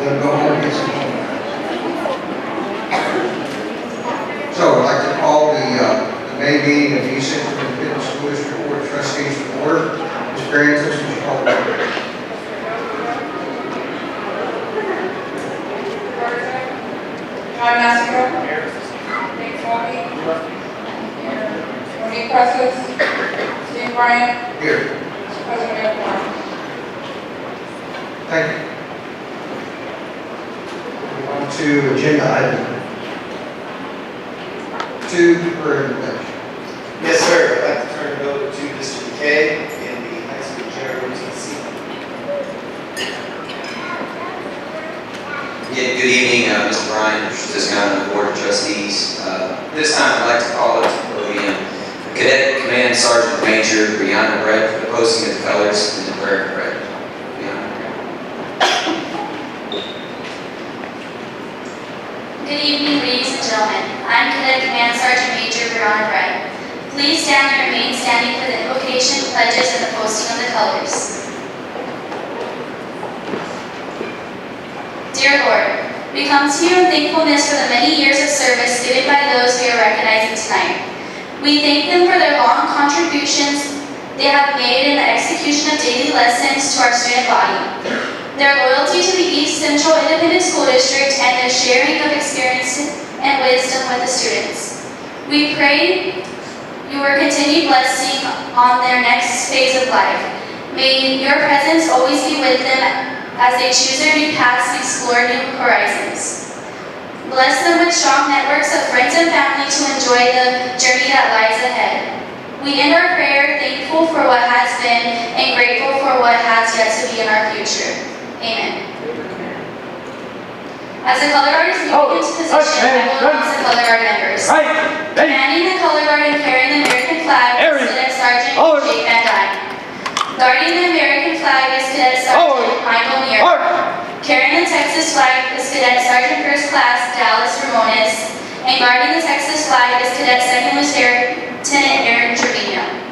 Let them go home and get some home. So I'd like to call the May meeting of the East Central Independent School District Board of Trustees to order. Ms. Barrington, would you call the order? John Massimo. Nick Swaby. Monique Presses. Steve Bryant. Here. President Evermore. Thank you. Move on to agenda item 2 for introduction. Yes, sir. I'd like to turn it over to Mr. McKay in the high school general TC. Yeah, good evening, Mr. Bryan, this County Board of Trustees. This time I'd like to call up to the podium Cadet Command Sergeant Major Brianna Brett for the posting of the colors and the prayer of prayer. Good evening, ladies and gentlemen. I'm Cadet Command Sergeant Major Brianna Brett. Please stand and remain standing for the invocation, pledges, and the posting of the colors. Dear Lord, we come to you in thankfulness for the many years of service given by those we are recognizing tonight. We thank them for their long contributions they have made in the execution of daily lessons to our student body, their loyalty to the East Central Independent School District, and their sharing of experience and wisdom with the students. We pray your continued blessing on their next phase of life. May your presence always be with them as they choose their new paths and explore new horizons. Bless them with strong networks of friends and family to enjoy the journey that lies ahead. We end our prayer thankful for what has been and grateful for what has yet to be in our future. Amen. As the color guard is moving into position, I will announce the color guard members. Commanding the color guard and carrying the American flag is Cadet Sergeant Jake Van Dyke. Guarding the American flag is Cadet Sergeant Michael Neer. Carrying the Texas flag is Cadet Sergeant First Class Dallas Ramones. And guarding the Texas flag is Cadet Second Lieutenant Aaron Trevino.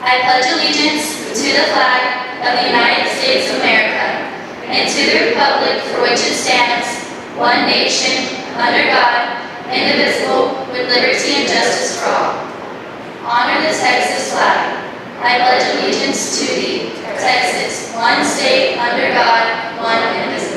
I pledge allegiance to the flag of the United States of America and to the republic for which it stands, one nation, under God, indivisible, with liberty and justice for all. Honor the Texas flag. I pledge allegiance to thee, Texas, one state, under God, one indivisible.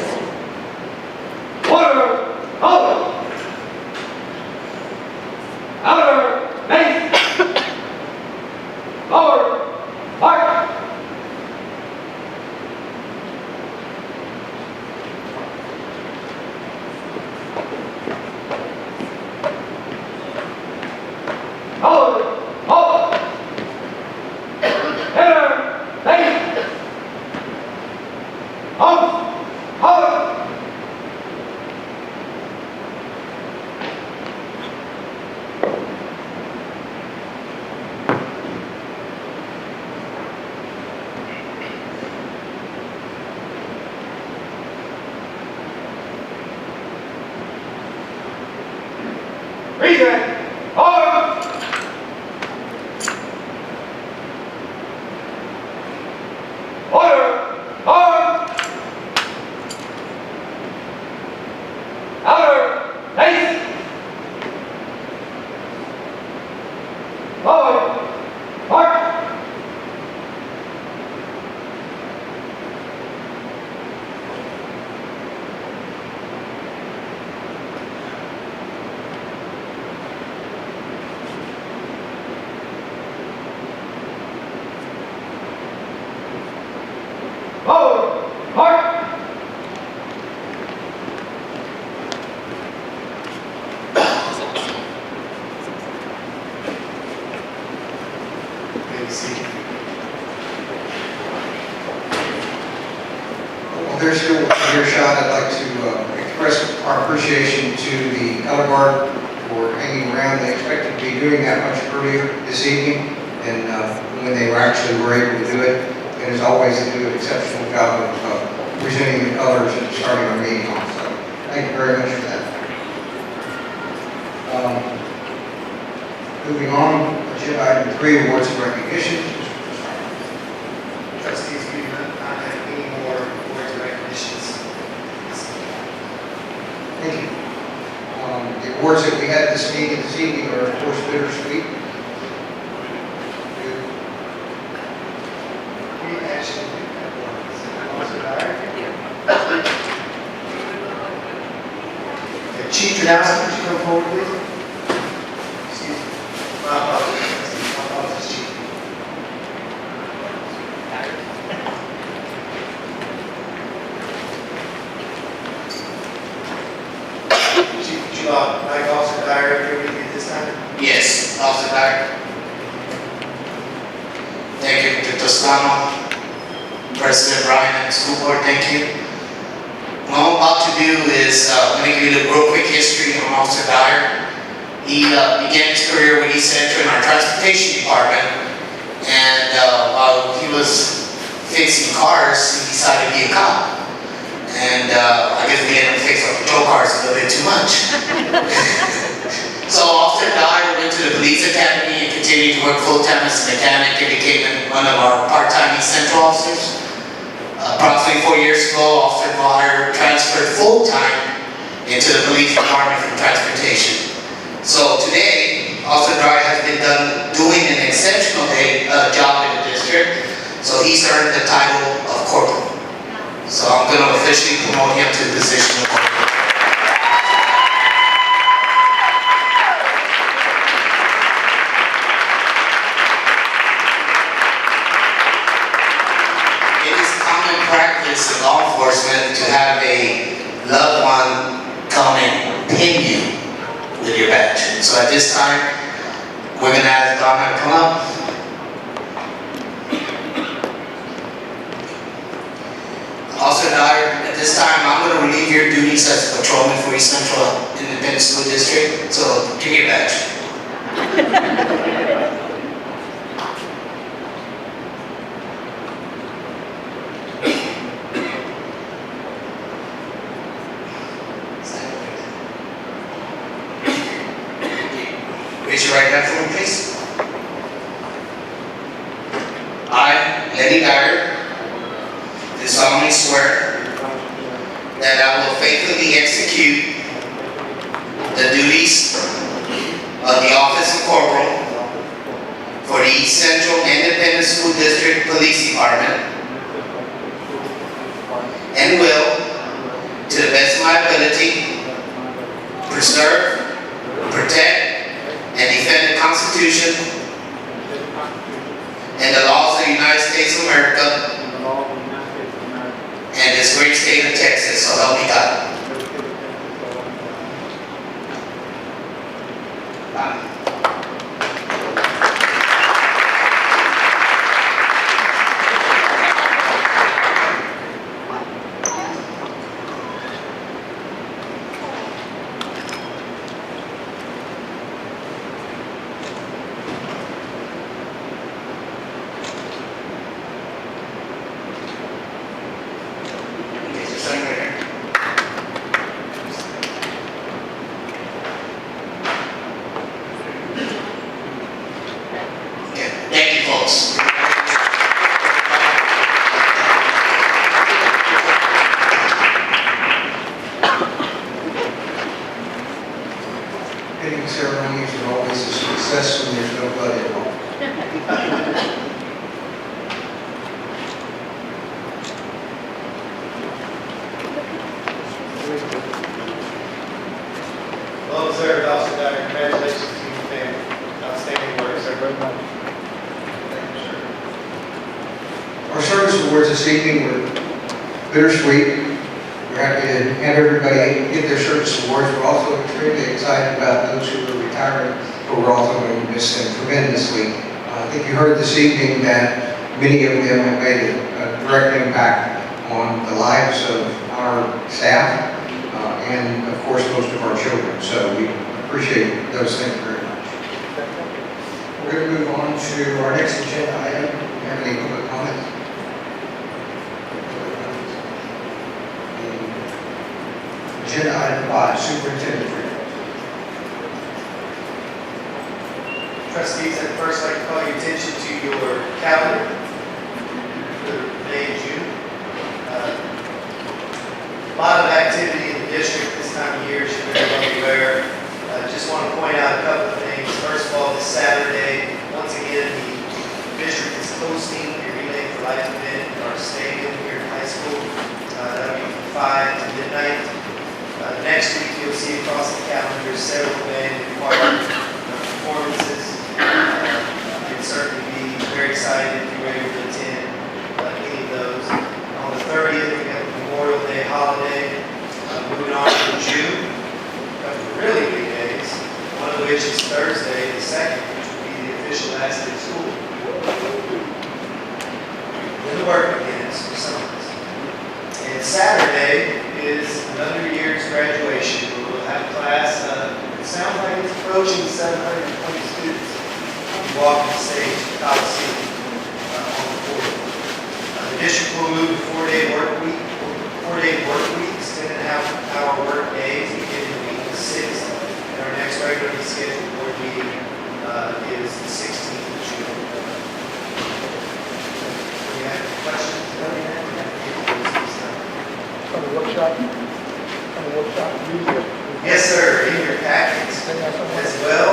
While they're still within earshot, I'd like to express our appreciation to the color guard for hanging around. They expected to be doing that much earlier this evening, and when they were able to do it. And as always, they do an exceptional job of presenting the colors and starting our meeting off. So thank you very much for that. Moving on, agenda item 3, awards and recognition. Trustees, we do not have any more awards and recognitions. Thank you. The awards that we had this evening are, of course, bittersweet. We actually do have one. Officer Dyer. Okay, Chief Janowski, would you come forward, please? Excuse me. My apologies. My apologies, Chief. Chief, would you like Officer Dyer here with you at this time? Yes, Officer Dyer. Thank you, Mr. Toscano, President Brian, and the school board, thank you. What I'm about to do is, I'm going to give you a real quick history on Officer Dyer. He began his career with ECISD in our transportation department, and while he was fixing cars, he decided to be a cop. And I guess we ended up fixing patrol cars a little bit too much. So Officer Dyer went to the police academy and continued to work full-time as a mechanic and became one of our part-time East Central officers. Approximately 4 years ago, Officer Dyer transferred full-time into the police department from transportation. So today, Officer Dyer has been doing an exceptional job in the district. So he's earned the title of corporal. So I'm going to officially promote him to the position of corporal. Practice in law enforcement to have a loved one come and pin you with your badge. So at this time, we're going to ask Donna to come up. Officer Dyer, at this time, I'm going to relieve your duties as a patrolman for East Central Independent School District. So give me your badge. Raise your right hand for me, please. I, Lenny Dyer, do solemnly swear that I will faithfully execute the duties of the office of corporal for the East Central Independent School District Police Department and will, to the best of my ability, preserve, protect, and defend the Constitution and the laws of the United States of America and this great state of Texas, so help me God. Thank you, folks. Pinning ceremonies are always a success when there's no blood involved. Well observed, Officer Dyer. Congratulations to your family. Outstanding work, sir. Our service awards this evening were bittersweet. We're happy to have everybody get their service awards. We're also extremely excited about those who are retiring, but we're also going to miss them tremendously. I think you heard this evening that many of them have made a direct impact on the lives of our staff and, of course, most of our children. So we appreciate those things very much. We're going to move on to our next agenda item. Do you have any public comments? Agenda item 5, superintendent report. Trustees, I'd first like to call your attention to your calendar for May and June. A lot of activity in the district this time of year, as you're very well aware. Just want to point out a couple of things. First of all, this Saturday, once again, the district is hosting a Relay for Life event in our stadium here in high school. That'll be from 5 to midnight. Next week, you'll see across the calendar several band and choir performances. I'd certainly be very excited if you were able to attend any of those. On the 30th, we have the Memorial Day holiday. Moving on to June, a couple of really big days, one of which is Thursday, the 2nd, which will be the official last day of school. Then the work begins for some of us. And Saturday is another year's graduation. We'll have class, it sounds like it's approaching 720 students. Walk on stage, top seat on the board. The district will move to 4-day work weeks, 10.5-hour work days, beginning week the 6th. And our next regularly scheduled board meeting is the 16th of June. Do you have any questions? On the workshop, Yes, sir, in your packets as well.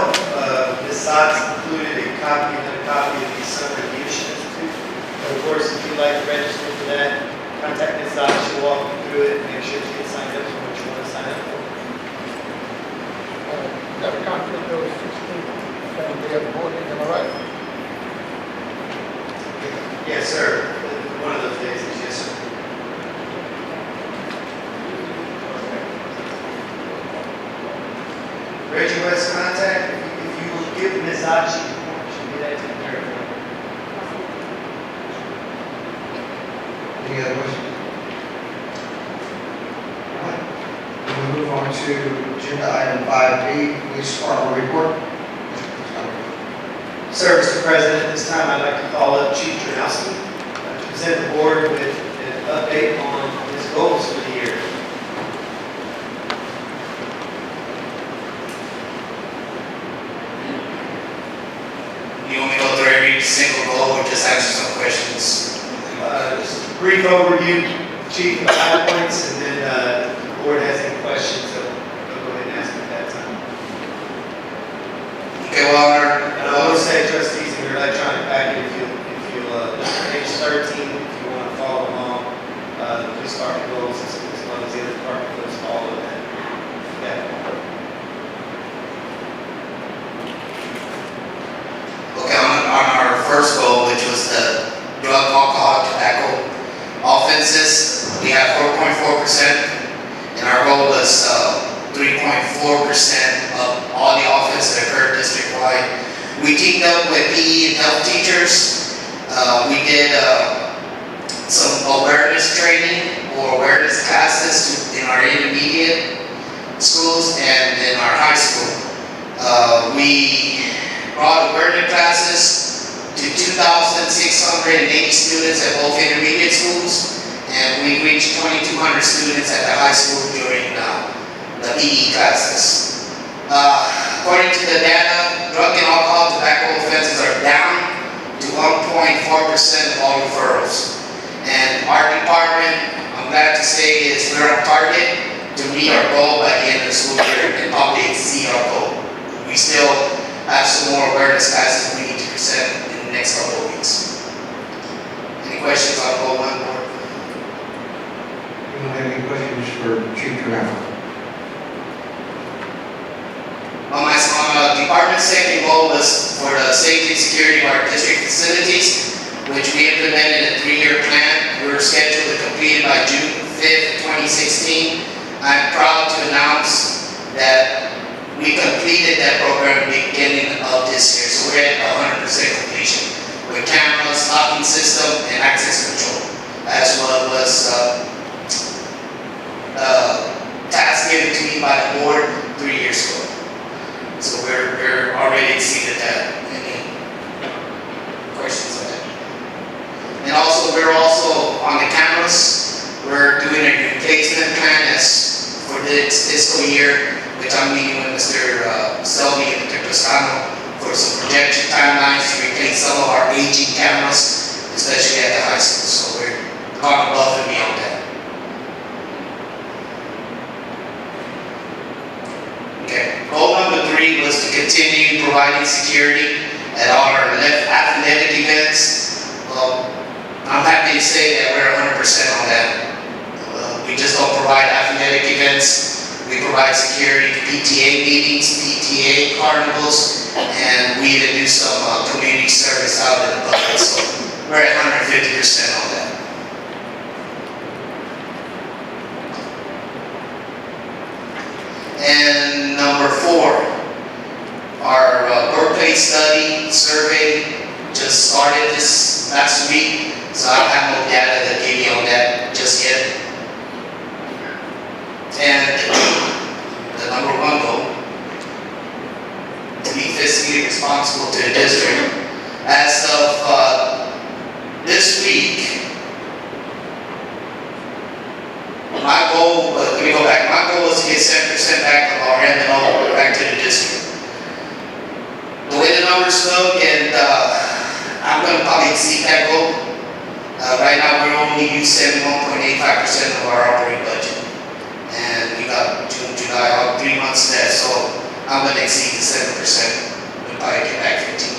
Ms. Sotz included a copy of the Summer Leadership Institute. And of course, if you'd like to register for that, contact Ms. Sotz, she'll walk you through it, make sure you get signed up for what you want to sign up for. got a conflict over 16th, and we have a board meeting, am I right? Yes, sir, one of those days is yes, sir. Reggie West contact, if you will give Ms. Achi, she'll get that taken care of. Any other questions? All right. We'll move on to agenda item 5B, police department report. Sir, Mr. President, at this time I'd like to call up Chief Janowski to present the board with an update on his goals for the year. You want me to go through every single goal or just answer some questions? Just a brief overview, Chief, of the high points, and then if the board has any questions, they'll go ahead and ask them at that time. Okay, well, And I will say, trustees, in your electronic packet, if you'll look at page 13, if you want to follow along, the police department goals, as well as the other department goals, follow that. okay, on our first goal, which was the drug, alcohol, tobacco offenses, we have 4.4%, and our goal was 3.4% of all the offenses that occurred district-wide. We teamed up with PE and health teachers. We did some awareness training or awareness classes in our intermediate schools and in our high school. We brought awareness classes to 2,680 students at both intermediate schools, and we reached 2,200 students at the high school during the PE classes. According to the data, drug and alcohol tobacco offenses are down to 1.4% of all referrals. And our department, I'm glad to say, is we're on target to meet our goal by the end of the school year and probably exceed our goal. We still have some more awareness classes we need to present in the next couple of weeks. Any questions on goal 1, board? Anyone have any questions for Chief Janowski? On my department's second goal was for the safety and security of our district facilities, which we implemented a 3-year plan. We were scheduled to complete it by June 5th, 2016. I'm proud to announce that we completed that program beginning of this year, so we're at 100% completion with cameras, locking system, and access control, as well as task given to me by the board 3 years ago. So we're already exceeded that. Any questions on that? And also, we're also on the cameras. We're doing a replacement plan as for this fiscal year, which I'm meeting with Mr. Selby and Mr. Toscano for for some projection timelines to replace some of our aging cameras, especially at the high school. So we're gone above and beyond that. Okay. Goal number 3 was to continue providing security at all our athletic events. Well, I'm happy to say that we're 100% on that. We just don't provide athletic events. We provide security to PTA meetings, PTA carnivals, and we even do some community service out in the public. So we're at 150% on that. And number 4, our workplace study survey just started this last week, so I don't have no data to give you on that just yet. And the number 1 goal, to be fiscally responsible to the district. As of this week, my goal, let me go back, my goal was to get 7% back of our M&O back to the district. The way the numbers look, and I'm going to probably exceed that goal. Right now, we're only using 71.85% of our operating budget. And we got June, July, all 3 months left, so I'm going to exceed the 7%. We'll probably get back 15.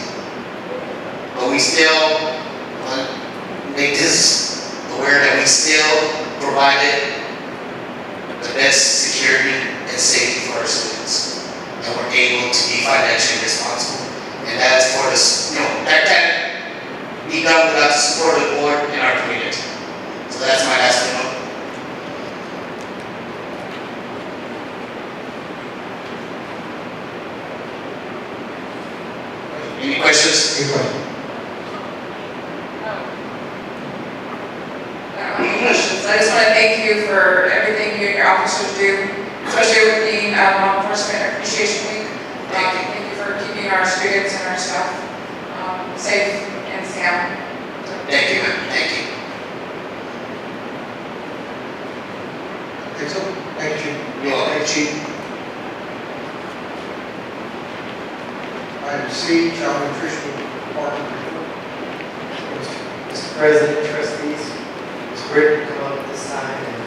But we still want to make this aware that we still provided the best security and safety for our students. And we're able to be financially responsible. And that's for this, that can't be done without the support of the board and our community. So that's my last one. Any questions? Any questions? Questions. I just want to thank you for everything you and your officers do, especially with the Law Enforcement Appreciation Week. Thank you for keeping our students and our staff safe and sound. Thank you, ma'am. Thank you. Think so? Thank you. You're welcome. Thank you. Item C, Child Nutrition Department report. Mr. President, trustees, Ms. Britton come up at this time and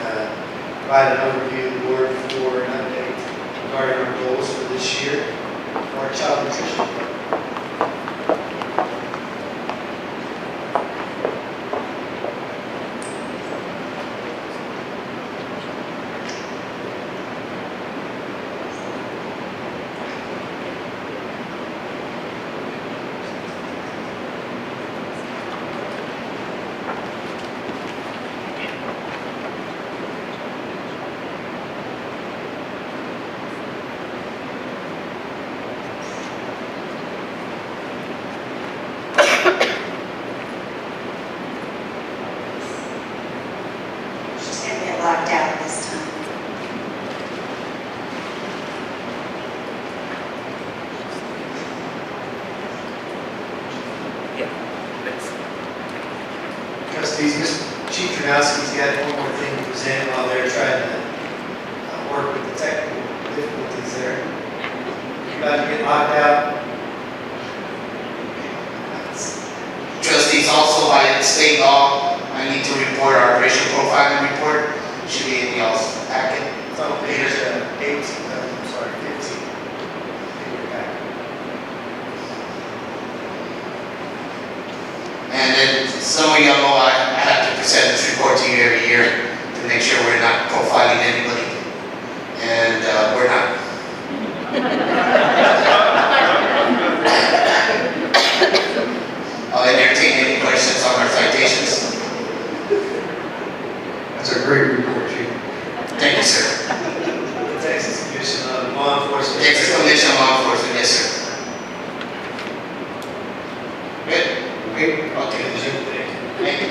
provide an overview of the board for an update regarding our goals for this year for our child nutrition department. She's going to get locked out this time. Trustees, Mr. Chief Tronowski's got one more thing to present while they're trying to work with the technical difficulties there. You about to get locked out? Trustees, also by state law, I need to report our racial profiling report. Should be in y'all's packet. It's on page 18, I'm sorry, 15. In your packet. And then some of y'all know I have to present this report to you every year to make sure we're not profiling anybody. And we're not. I'll entertain any questions on our citations. That's a great report, Chief. Thank you, sir. The Texas Commission on Law Enforcement. Texas Commission on Law Enforcement, yes, sir. Good? Okay. Okay. Thank you.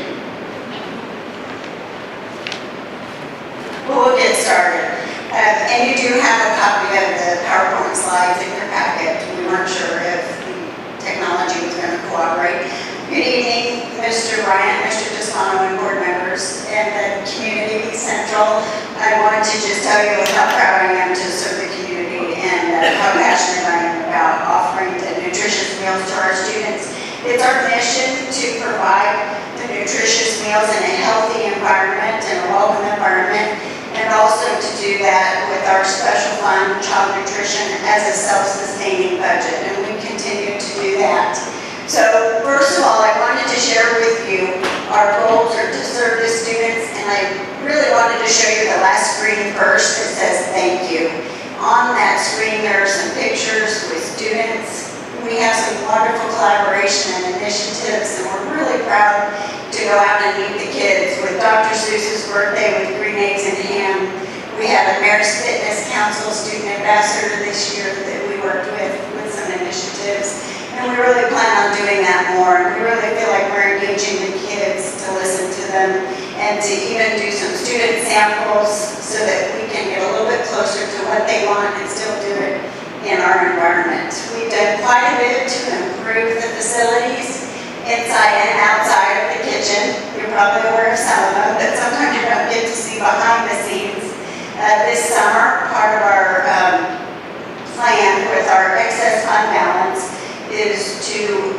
Well, we'll get started. And you do have a copy of the PowerPoint slides in your packet. We weren't sure if the technology was going to cooperate. Good evening, Mr. Bryant, Mr. Desano, and board members, and the Community Central. I wanted to just tell you how proud I am to serve the community and how passionate I am about offering the nutritious provide the nutritious meals in a healthy environment and a welcome environment, and also to do that with our special fund, child nutrition, as a self-sustaining budget, and we continue to do that. So first of all, I wanted to share with you our goals are to serve the students, and I really wanted to show you the last screen first that says thank you. On that screen, there are some pictures with students. We have some wonderful collaboration and initiatives, and we're really proud to go out and meet the kids. With Dr. Seuss's birthday with green eggs and ham, we have a Mayor's Fitness Council student ambassador this year that we worked with some initiatives. And we really plan on doing that more. And we really feel like we're engaging the kids to listen to them and to even do some student samples so that we can get a little bit closer to what they want and still do it in our environment. We've done quite a bit to improve the facilities inside and outside of the kitchen. You're probably aware of some of them, but sometimes you don't get to see behind the scenes. This summer, part of our plan with our excess fund balance is to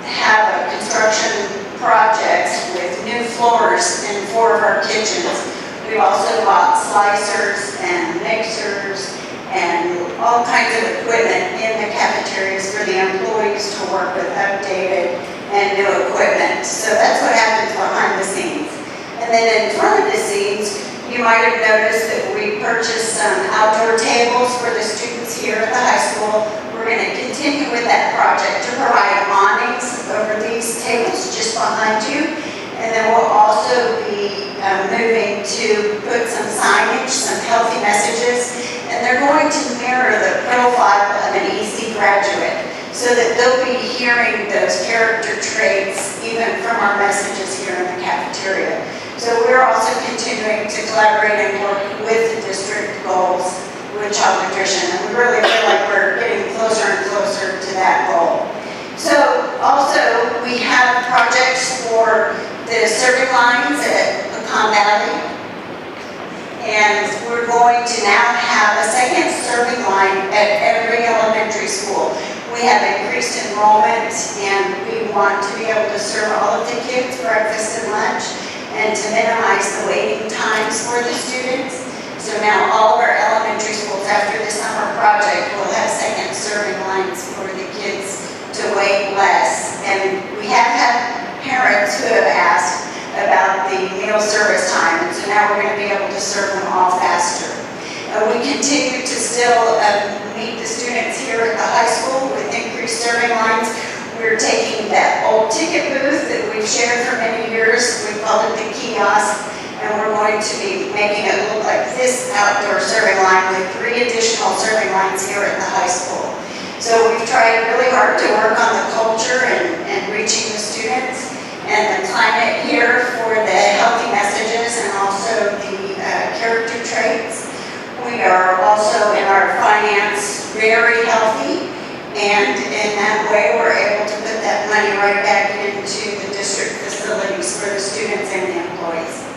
have a construction project with new floors in 4 of our kitchens. We've also bought slicers and mixers and all kinds of equipment in the cafeterias for the employees to work with updated and new equipment. So that's what happens behind the scenes. And then in front of the scenes, you might have noticed that we purchased some outdoor tables for the students here at the high school. We're going to continue with that project to provide awnings over these tables just behind you. And then we'll also be moving to put some signage, some healthy messages, and they're going to mirror the profile of an EC graduate so that they'll be hearing those character traits even from our messages here in the cafeteria. So we're also continuing to collaborate and work with the district goals with child nutrition, and we really feel like we're getting closer and closer to that goal. So also we have projects for the serving lines at Pecan Valley, and we're going to now have a second serving line at every elementary school. We have increased enrollment, and we want to be able to serve all of the kids breakfast and lunch, and to minimize the waiting times for the students. So now all of our elementary schools after the summer project will have second serving lines for the kids to wait less. And we have had parents who have asked about the meal service time, and so now we're going to be able to serve them all faster. We continue to still meet the students here at the high school with increased serving lines. We're taking that old ticket booth that we've shared for many years, we call it the kiosk, and we're going to be making it look like this outdoor serving line with 3 additional serving lines here at the high school. So we've tried really hard to work on the culture and reaching the students, and the climate here for the healthy messages and also the character traits. We are also in our finance very healthy, and in that way we're able to put that money right back into the district facilities for the students and the employees.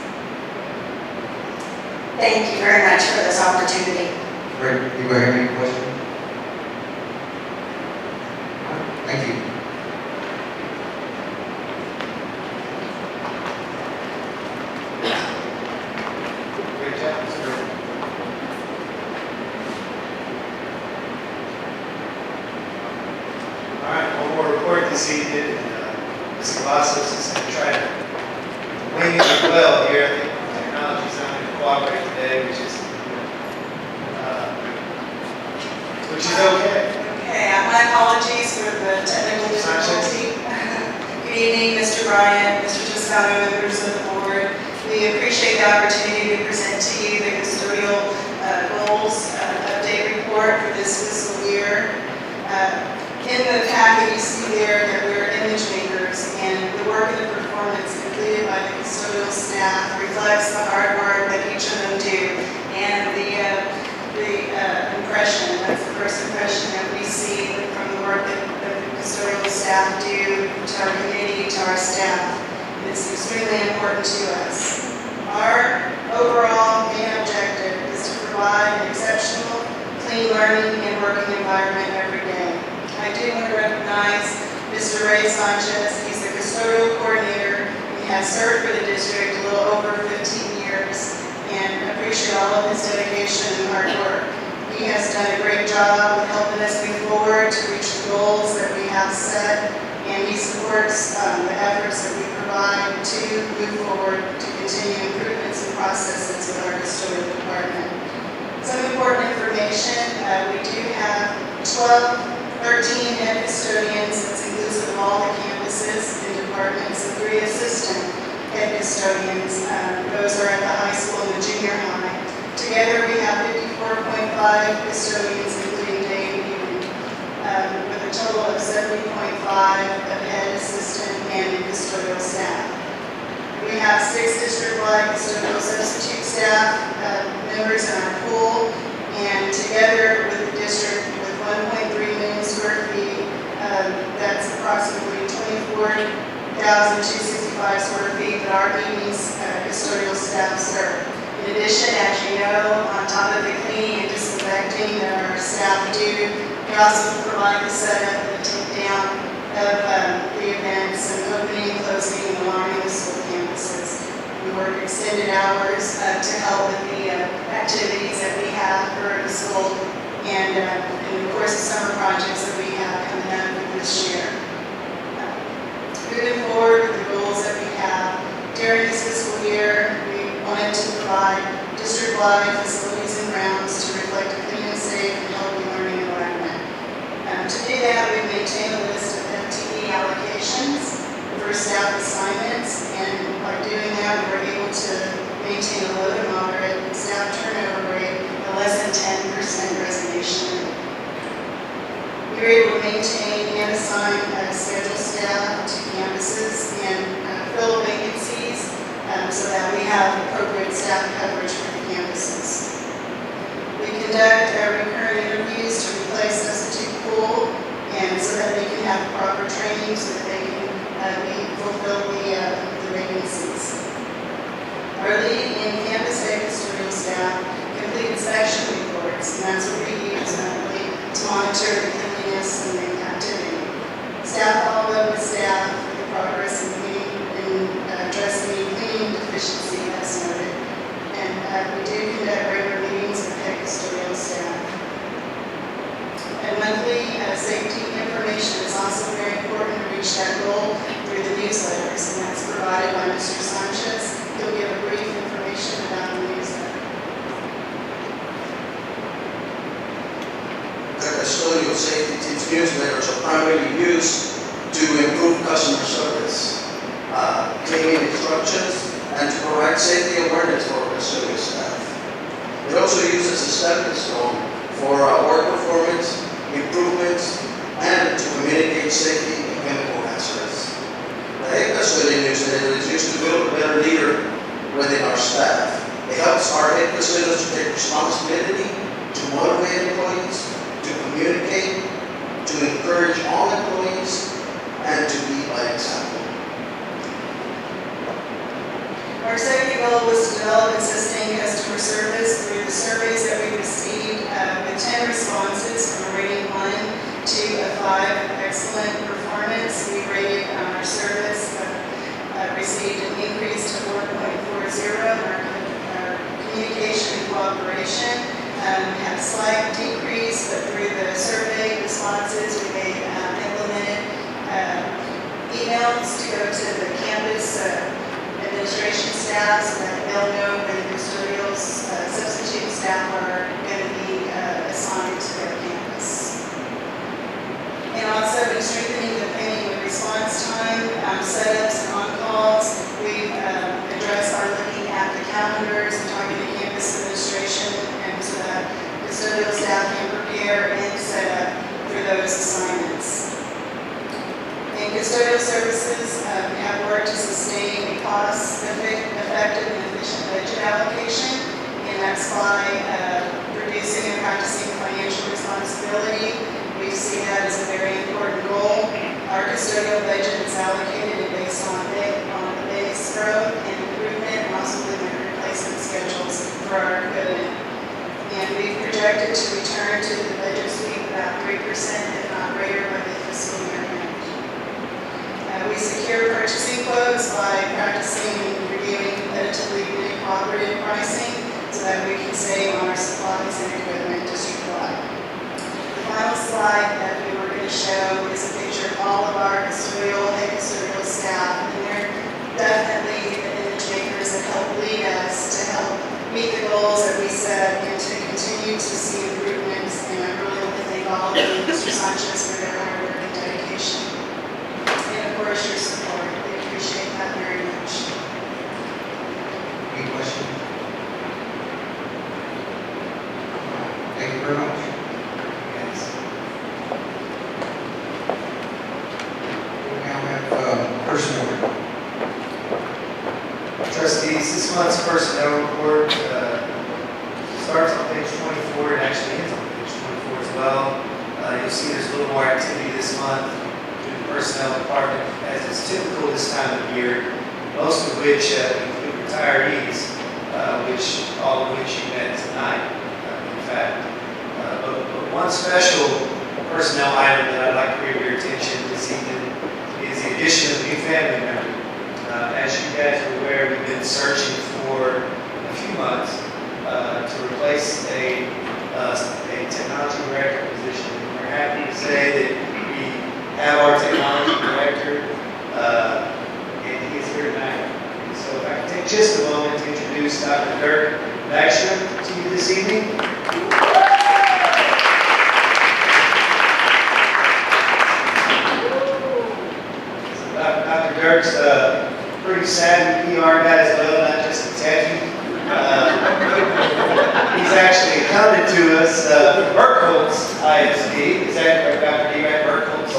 Thank you very much for this opportunity. Great. Anybody have any questions? Thank you. Great job, sir. All right, one more report this evening. Ms. Cavazos is going to try to wing it as well here. I think technology's not going to cooperate today, which is okay. Okay, my apologies for the technical difficulty. Good evening, Mr. Bryant, Mr. Toscano, members of the board. We appreciate the opportunity to present to you the custodial goals update report for this fiscal year. In the packet, you see there that we're image makers, and the work and the performance completed by the custodial staff reflects the hard work that each of them do, and the impression, that's the first impression that we see from the work that the custodial staff do to our community, to our staff. It's extremely important to us. Our overall main objective is to provide an exceptional, clean learning and working environment every day. I do want to recognize Mr. Ray Sanchez. He's the custodian custodial coordinator. He has served for the district a little over 15 years and appreciate all of his dedication and hard work. He has done a great job of helping us move forward to reach the goals that we have set, and he supports the efforts that we provide to move forward to continue improvements and processes with our custodial department. Some important information, we do have 13 head custodians, that's inclusive of all the campuses and departments, and 3 assistant head custodians. Those are at the high school and the junior high. Together we have 54.5 custodians, including day and evening, with a total of 70.5 of head, assistant, and custodial staff. We have 6 district-wide custodial substitute staff members in our pool, and together with the district with 1.3 million square feet, that's approximately 24,265 square feet that our evenings custodial staff serve. In addition, as you know, on top of the cleaning and disinfecting that our staff do, we also provide the setup and the takedown of the events and opening and closing and alarming the school campuses. We work extended hours to help with the activities that we have for the school and of course the summer projects that we have coming up this year. Moving forward with the goals that we have, during this fiscal year, we wanted to provide district-wide facilities and grounds to reflect a clean and safe and healthy learning environment. To do that, we maintain a list of FTE allocations for staff assignments, and by doing that, we were able to maintain a low to moderate staff turnover rate of less than 10% resignation rate. We were able to maintain and assign scheduled staff to campuses and fill vacancies so that we have appropriate staff coverage for the campuses. We conduct recurrent interviews to replace substitute pool, and so that they can have proper training so that they can fulfill the vacancies. Our lead in campus head custodial staff complete inspection reports, and that's what we use to monitor the cleanliness and the activity. Staff follow up with staff for the progress in cleaning and addressing any cleaning deficiency as noted. And we do conduct regular meetings with head custodial staff. And monthly safety information is also very important to reach that goal through the newsletters, and that's provided by Mr. Sanchez. He'll give a brief information about the newsletter. The custodial safety team's newsletters are primarily used to improve customer service, cleaning instructions, and to provide safety awareness for custodial staff. It also uses a stepping stone for work performance, improvements, and to communicate safety and chemical hazards. The head custodian newsletter is used to build a better leader within our staff. It helps our head custodians to take responsibility, to motivate employees, to communicate, to encourage all employees, and to lead by example. Our second goal was to develop and sustain customer service through the surveys that we received with 10 responses from a rating 1 to a 5 excellent performance. We rated our service, received an increase to 4.40. Our communication and cooperation had a slight decrease, but through the survey responses, we implemented emails to go to the campus administration staff so that they'll know when the custodial substitute staff are going to be Mr. Sanchez for their hard work and dedication. And of course, your support. We appreciate that very much. Any questions? Thank you very much. Yes. We now have personnel report. Trustees, this month's personnel report starts on page 24 and actually ends on page 24 as well. You'll see there's a little more activity this month through the personnel department, as is typical this time of year, most of which include retirees, all of which you met tonight, in fact. But one special personnel item that I'd like to bring to your attention this evening is the addition of a new family member. As you guys are aware, we've been searching for a few months to replace a technology director position. We're happy to say that we have our technology director, and he is here tonight. And so if I can take just a moment to introduce Dr. Dirk Backstrom to you this evening. Dr. Dirk's pretty savvy PR guy as well, not just a techie. He's actually accounted to us Burkholtz ISD. Is that correct, Dr. D. Right? Burkholtz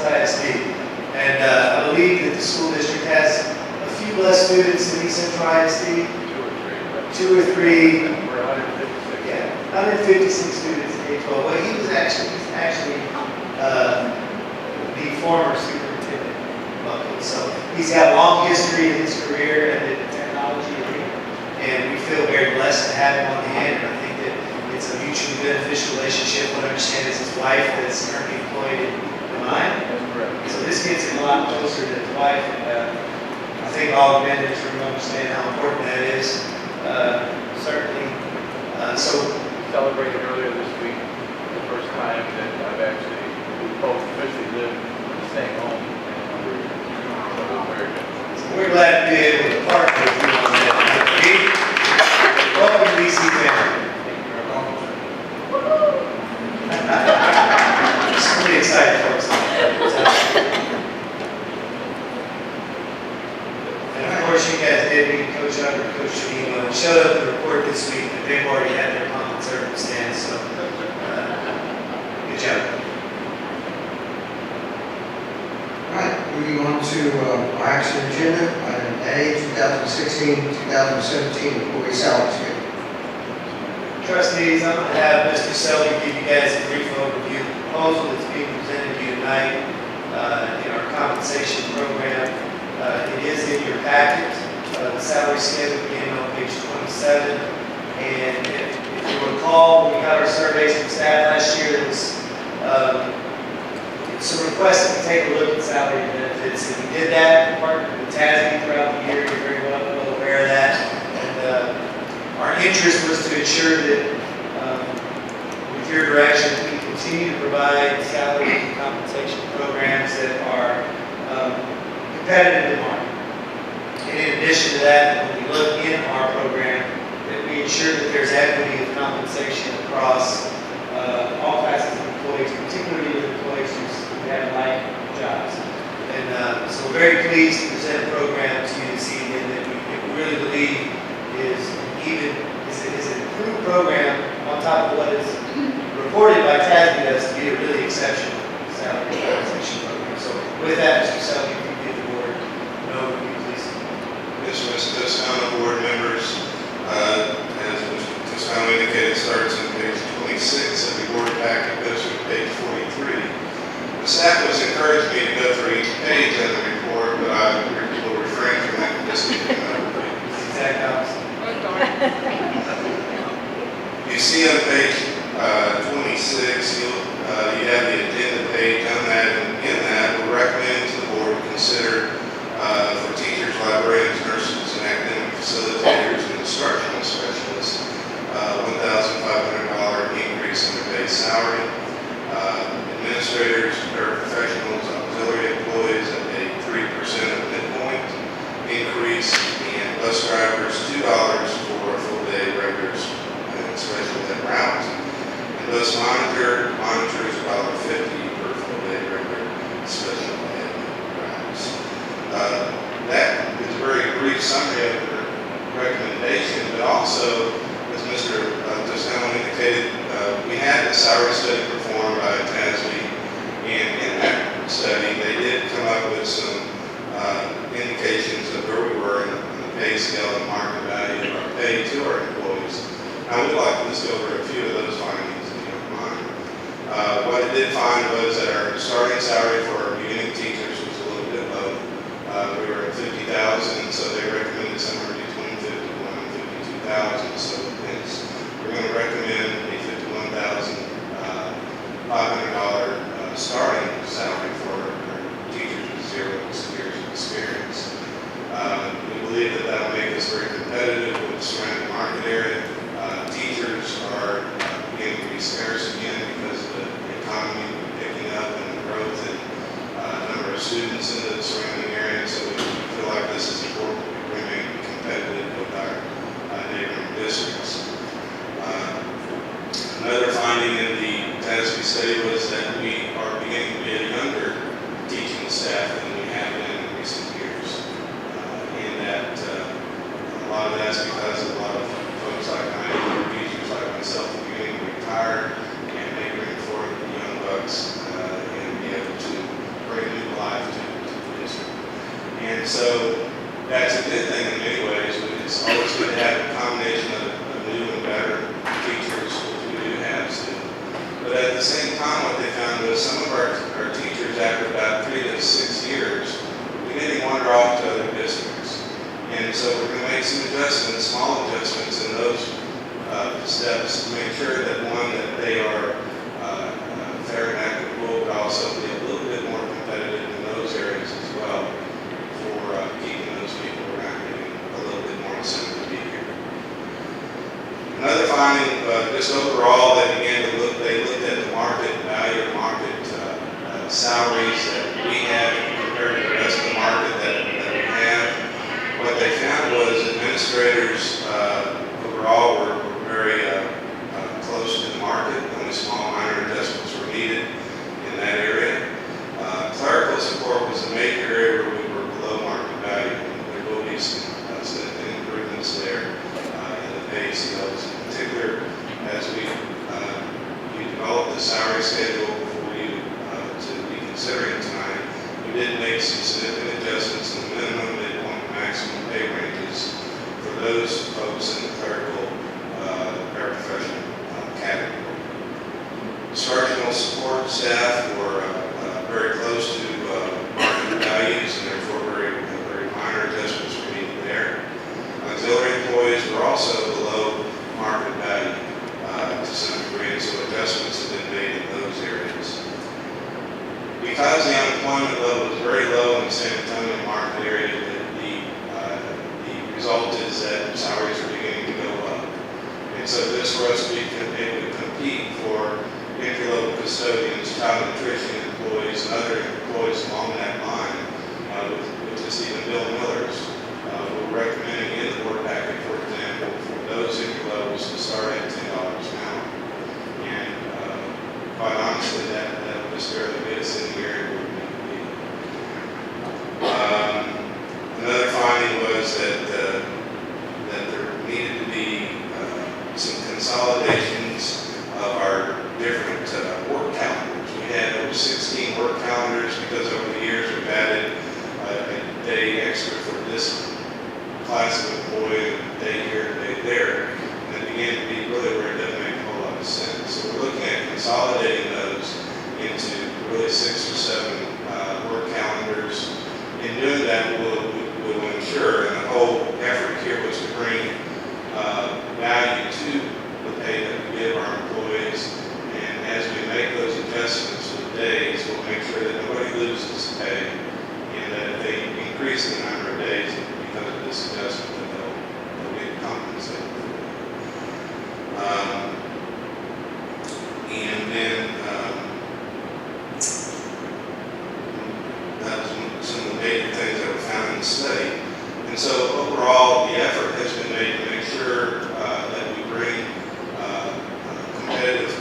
ISD. And I believe that the school district has a few less students than East Central ISD. 2 or 3. We're 156. Yeah, 156 students in K-12. Well, he's actually the former superintendent. So he's got a long history in his career in the technology arena, and we feel very blessed to have him on hand. And I think that it's a mutually beneficial relationship. What I understand is his wife that's currently employed in mine. So this gets him a lot closer to his wife. And I think all the men in this room understand how important that is. Certainly. So Celebrated earlier this week, the first time that I've actually, we both officially lived in the same home. So it was very good. we're glad to be able to partner with you on that. Welcome to DC family. It's pretty exciting folks. And of course, you guys did meet Coach Under, Coach Shanima, and showed up in the report this week that they've already had their common circumstance, so good job. All right, moving on to our action agenda, item A, 2016-2017 employee salary schedule. Trustees, I'm going to have Mr. Selby give you guys a brief overview of the proposal that's being presented to you tonight in our compensation program. It is in your packet. The salary schedule beginning on page 27. And if you recall, when we got our surveys from staff last year, there was some requests that we take a look at salary and benefits. And we did that. We partnered with TASB throughout the year. You're very well aware of that. And our interest was to ensure that with your direction, we continue to provide salary and compensation programs that are competitive in the market. And in addition to that, when we look in our program, that we ensure that there's equity of compensation across all classes of employees, particularly with employees who have light jobs. And so we're very pleased to present a program to you this evening that we really believe is an improved program on top of what is reported by TASB as to be a really exceptional salary compensation program. So with that, Mr. Selby, if you give the board an overview, please. Yes, Mr. Toscano, board members, as Mr. Toscano indicated, starts on page 26 of the board packet, goes to page 43. The staff has encouraged me to go through each page of the report, but I will refrain from that this evening. Exact opposite. You see on page 26, you have the agenda page on that, and in that, we're recommending to the board to consider for teachers, librarians, nurses, and academic facilitators and instructional specialists, $1,500 increase in their base salary. Administrators, paraprofessionals, auxiliary employees at a 3% of midpoint increase, and bus drivers $2 for full-day regulars and special ed routes. And bus monitor a salary study performed by TASB, and in that study, they did come up with some indications of where we were in the pay scale and market value of our pay to our employees. I would like to just go over a few of those findings, if you don't mind. What it did find was that our starting salary for our beginning teachers was a little bit low. We were at $50,000, so they recommended somewhere between $51,000 and $52,000. So we're going to recommend a $51,500 starting salary for our teachers with 0 years of experience. We believe that that will make us very competitive with the surrounding market area. Teachers are beginning to be scarce again because of the economy picking up and the growth in number of students in the surrounding area. So we feel like this is important that we remain competitive with our neighboring districts. Another finding in the TASB study was that we are beginning to be a younger teaching staff than we have been in recent years. And that a lot of that's because a lot of folks like teachers like myself are beginning to retire, and they bring forth the young bucks and be able to bring new life to the district. And so that's a good thing in many ways. It's always good to have a combination of new and better teachers, which we do have still. But at the same time, what they found was some of our teachers, after about 3 to 6 years, beginning to wander off to other districts. And so we're going to make some adjustments, small adjustments in those steps to make sure that, one, that they are fair and equitable, but also be a little bit more competitive in those areas as well for keeping those people around, getting a little bit more incentive to be here. Another finding, just overall, they looked at the market value, market salaries that we have compared to the rest of the market that we have. What they found was administrators overall were very close to the market. Only small minor adjustments were needed in that area. Clerical support was a major area where we were below market value. There will be some significant improvements there in the pay scales, in particular as we developed the salary schedule for you to be considering tonight. We did make some significant adjustments in the minimum, midpoint, and maximum pay ranges for those folks in the clerical paraprofessional category. Instructional support staff were very close to market values, and therefore very minor adjustments were needed there. Auxiliary employees were also below market value to some degree, and so adjustments have been made in those areas. Because the unemployment level is very low in the San Antonio market area, the result is that salaries are beginning to go up. And so this for us to be able to compete for entry-level custodians, child nutrition employees, and other employees along that line, with just even Bill Miller's. We're recommending in the board packet, for example, for those entry levels to start at $10 an hour. And quite honestly, that would just barely get us in the area where we need to be. Another finding was that there needed to be some consolidations of our different work calendars. We had over 16 work calendars because over the years we've added a day extra for this class of employee, a day here, a day there, and it began to be really where it doesn't make a whole lot of sense. So we're looking at consolidating those into really 6 or 7 work calendars. In doing that, we'll ensure, and the whole effort here was to bring value to the pay that we give our employees. And as we make those adjustments with days, we'll make sure that nobody loses pay, and that if they increase the number of days because of this adjustment, that they'll get compensated for that. And then that was some of the major things that were found in the study. And so overall, the effort has been made to make sure that we bring competitive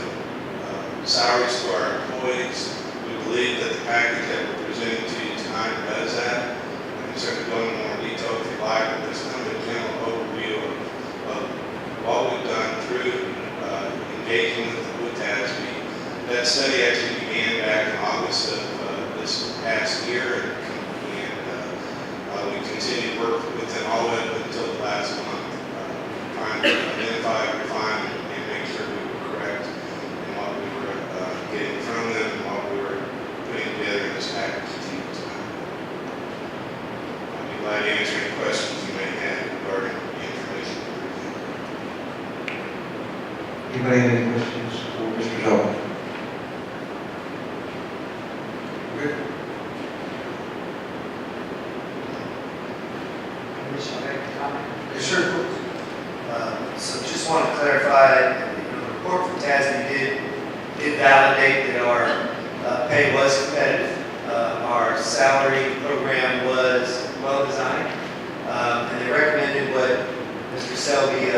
salaries to our employees. We believe that the package that we're presenting to you tonight does that. I can certainly go into more detail if you like, but this is kind of a general overview of what we've done through engaging with TASB That study actually began back in August of this past year, and we continued to work with them all the way up until the last month, trying to identify, refine, and make sure we were correct in what we were getting from them and what we were putting together in this package to you tonight. I'd be glad to answer any questions you may have regarding the information. Anybody have any questions for Mr. Zeller? Good. Yes, sir. So just want to clarify, the report from TASB did validate that our pay was competitive. Our salary program was well designed, and they recommended what Mr. Selby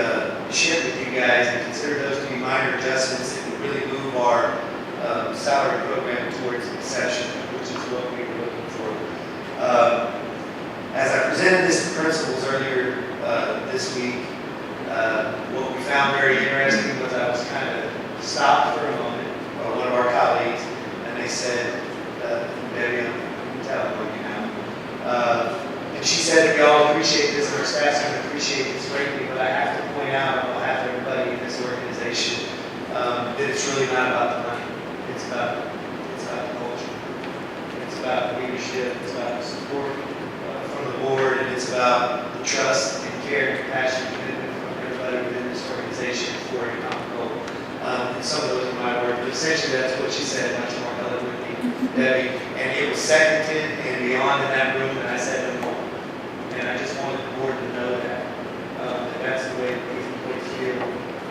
shared with you guys and considered those to be minor adjustments that would really move our salary program towards exception, which is what we were looking for. As I presented this to principals earlier this week, what we found very interesting was I was kind of stopped for a moment by one of our colleagues, and they said, Debbie, I'm telling you now. And she said, we all appreciate this, and our staff's going to appreciate this greatly, but I have to point out on behalf of everybody in this organization that it's really not about the money. It's about the culture. It's about leadership. It's about support from the board, and it's about the trust and care and compassion and commitment from everybody within this organization for a common goal. And some of those are my words, but essentially that's what she said much more eloquently, Debbie. And it was seconded and beyond in that room, and I said no more. And I just wanted the board to know that, that that's the way that we feel.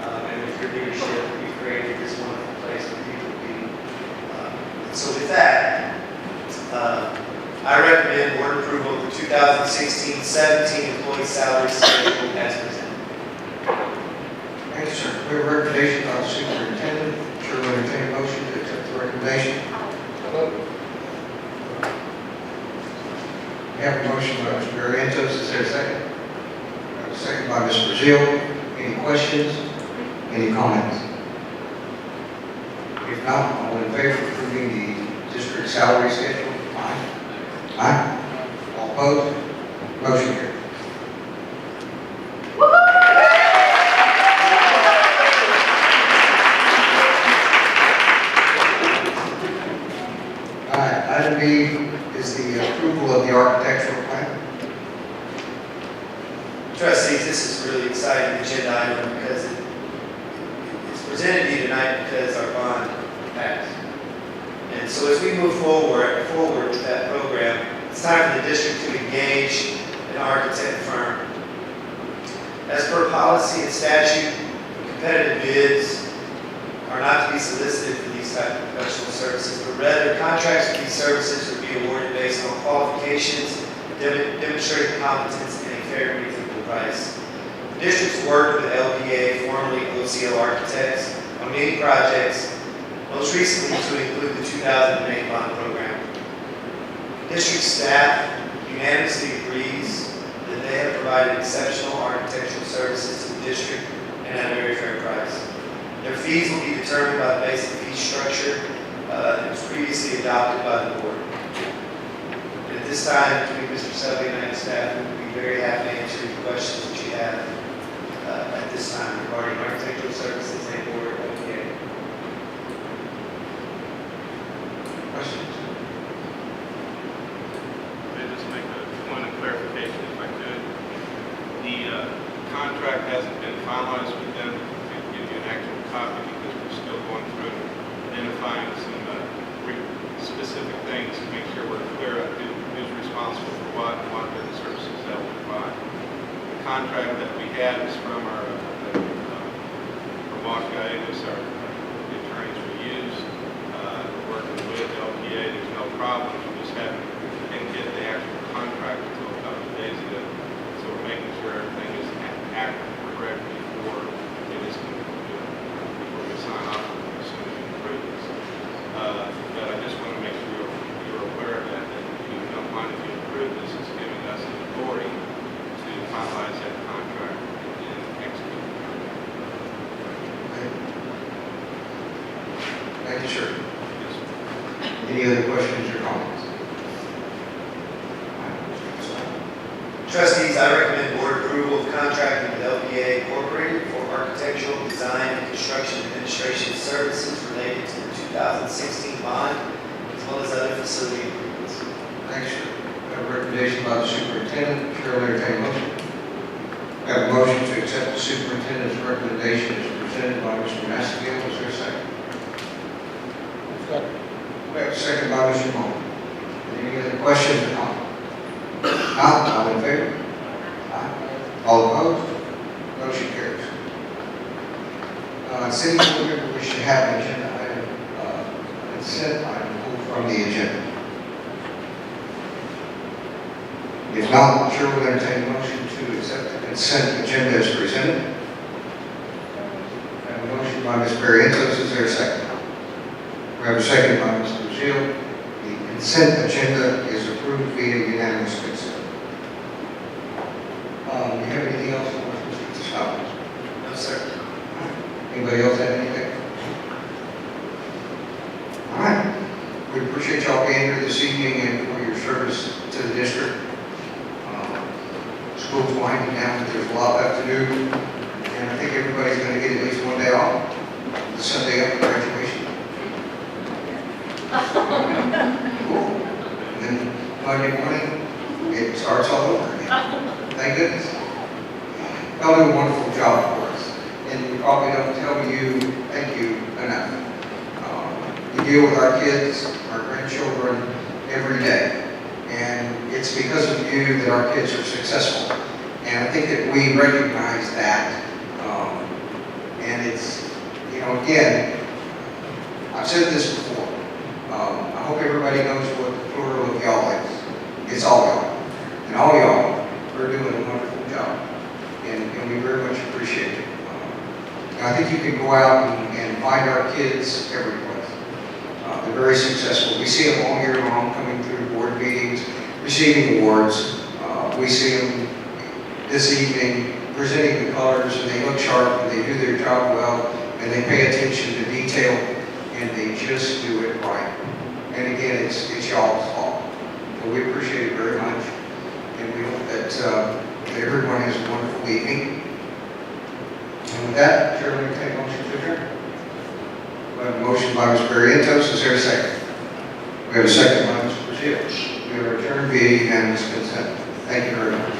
And with your leadership, we've created this wonderful place for people to be. So with that, I recommend board approval of the 2016-17 employee salary schedule as presented. Thank you, sir. We have a recommendation by the superintendent. Chair will entertain a motion to accept the recommendation. We have a motion by Mr. Barrientos. Is there a second? We have a second by Ms. Brazil. Any questions? Any comments? If not, all in favor of approving the district salary schedule? Aye. Aye. All opposed? Motion carried. All right, item B is the approval of the architectural plan. Trustees, this is a really exciting agenda item because it's presented to you tonight because our bond passed. And so as we move forward with that program, it's time for the district to engage an architect firm. As per policy and statute, competitive bids are not to be solicited for these type of professional services, but rather contracts for these services will be awarded based on qualifications, demonstrating competence, and a fair and reasonable price. The district's worked with LPA, formerly OCL Architects, on many projects, most recently to include the 2008 bond program. District staff unanimously agrees that they have provided exceptional architectural services to the district and at a very fair price. Their fees will be determined by the basic fee structure that was previously adopted by the board. And at this time, between Mr. Selby and his staff, we would be very happy to answer any questions that you have at this time regarding architectural services and board LPA. Questions? May I just make a point of clarification if I could? The contract hasn't been finalized with them to give you an actual copy because we're still going through identifying some specific things to make sure we're clear on who's responsible for what and what the services that we provide. The contract that we had is from our Walk guy, was our the attorneys we used. We're working with LPA, there's no problems. We just didn't get the actual contract until a couple of days ago. So we're making sure everything is accurate and correct before before we sign off on it as soon as we approve this. But I just want to make sure you're aware of that if you don't mind if you approve this, it's giving us the authority to finalize that contract and execute. Thank Thank you, sir. Any other questions or comments? Trustees, I recommend board approval of contracting with LPA Incorporated for architectural design and construction administration services related to the 2016 bond, as well as other facility improvements. Thanks, sir. We have a recommendation by the superintendent. Chair will entertain a motion. We have a motion to accept the superintendent's recommendation as presented by Mr. Massfield. Is there a second? We have a second by Mr. Moore. Any other questions or comments? Not, all in favor? Aye. All opposed? Motion carries. City board member, we should have an agenda item, consent item pulled from the agenda. If not, I'm sure we'll entertain a motion to accept the consent agenda as presented. I have a motion by Ms. Barrientos. Is there a second? We have a second by Mr. Brazil. The consent agenda is approved via unanimous consent. Do you have anything else for Mr. Scott? No, sir. Anybody else have anything? All right. We appreciate y'all being here this evening and for your service to the district. School's winding down, but there's a lot left to do. And I think everybody's going to get at least one day off, the Sunday after graduation. Cool. And then Monday morning, it starts all over again. Thank goodness. Y'all do a wonderful job for us. And we probably don't tell you thank you enough. We deal with our kids, our grandchildren every day. And it's because of you that our kids are successful. And I think that we recognize that. And it's, again, I've said this before. I hope everybody knows what the plural of y'all is. It's all y'all. And all y'all are doing a wonderful job. And we very much appreciate it. And I think you can go out and find our kids every place. They're very successful. We see them all year long coming through board meetings, receiving awards. We see them this evening presenting the colors, and they look sharp, and they do their job well, and they pay attention to detail, and they just do it right. And again, it's y'all's fault. So we appreciate it very much, and we hope that everyone has a wonderful evening. And with that, Chair, will you take a motion to adjourn? We have a motion by Ms. Barrientos. Is there a second? We have a second by Ms. Brazil. We are adjourned via unanimous consent. Thank you very much.